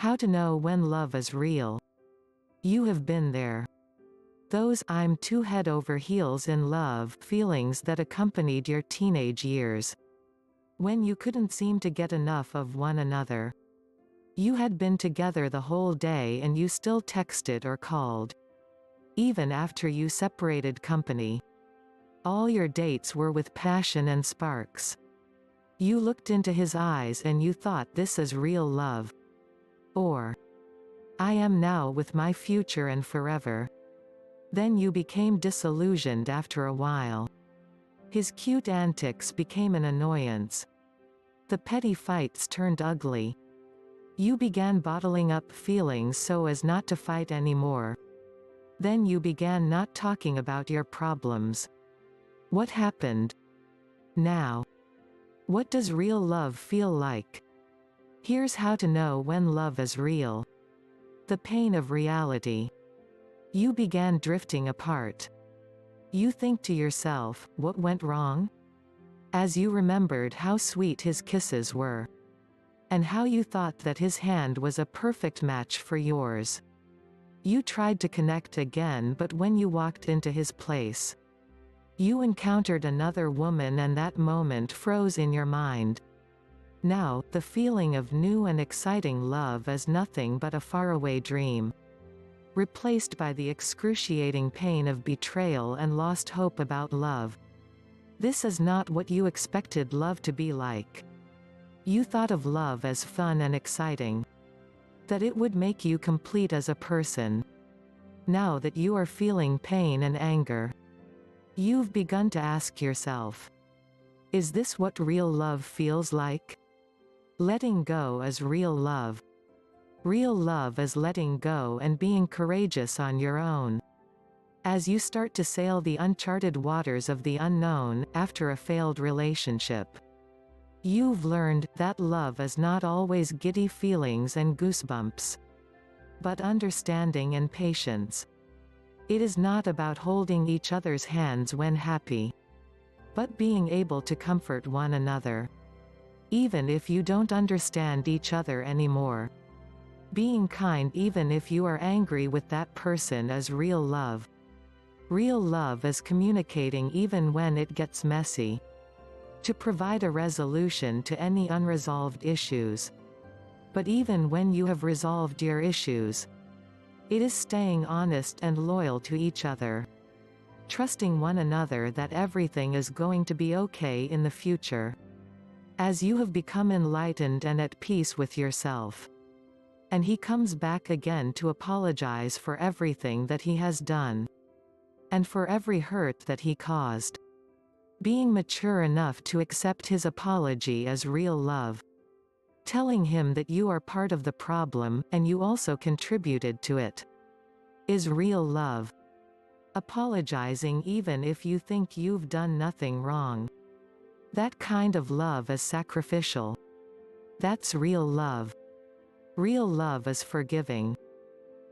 How to know when love is real. You have been there. Those "I'm too head over heels in love" feelings that accompanied your teenage years. When you couldn't seem to get enough of one another. You had been together the whole day and you still texted or called. Even after you separated company. All your dates were with passion and sparks. You looked into his eyes and you thought, this is real love. Or, I am now with my future and forever. Then you became disillusioned after a while. His cute antics became an annoyance. The petty fights turned ugly. You began bottling up feelings so as not to fight anymore. Then you began not talking about your problems. What happened? Now. What does real love feel like? Here's how to know when love is real. The pain of reality. You began drifting apart. You think to yourself, what went wrong? As you remembered how sweet his kisses were. And how you thought that his hand was a perfect match for yours. You tried to connect again, but when you walked into his place, you encountered another woman and that moment froze in your mind. Now, the feeling of new and exciting love is nothing but a faraway dream. Replaced by the excruciating pain of betrayal and lost hope about love. This is not what you expected love to be like. You thought of love as fun and exciting. That it would make you complete as a person. Now that you are feeling pain and anger, you've begun to ask yourself, is this what real love feels like? Letting go is real love. Real love is letting go and being courageous on your own. As you start to sail the uncharted waters of the unknown, after a failed relationship. You've learned that love is not always giddy feelings and goosebumps. But understanding and patience. It is not about holding each other's hands when happy. But being able to comfort one another. Even if you don't understand each other anymore. Being kind even if you are angry with that person is real love. Real love is communicating even when it gets messy. To provide a resolution to any unresolved issues. But even when you have resolved your issues, it is staying honest and loyal to each other. Trusting one another that everything is going to be okay in the future. As you have become enlightened and at peace with yourself. And he comes back again to apologize for everything that he has done. And for every hurt that he caused. Being mature enough to accept his apology as real love. Telling him that you are part of the problem, and you also contributed to it. Is real love. Apologizing even if you think you've done nothing wrong. That kind of love is sacrificial. That's real love. Real love is forgiving.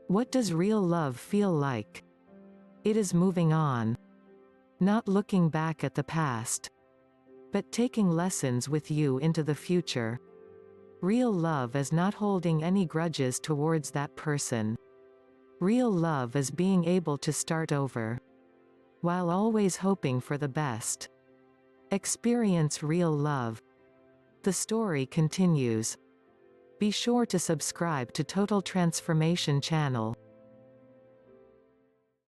What does real love feel like? It is moving on. Not looking back at the past. But taking lessons with you into the future. Real love is not holding any grudges towards that person. Real love is being able to start over. While always hoping for the best. Experience real love. The story continues. Be sure to subscribe to Total Transformation channel.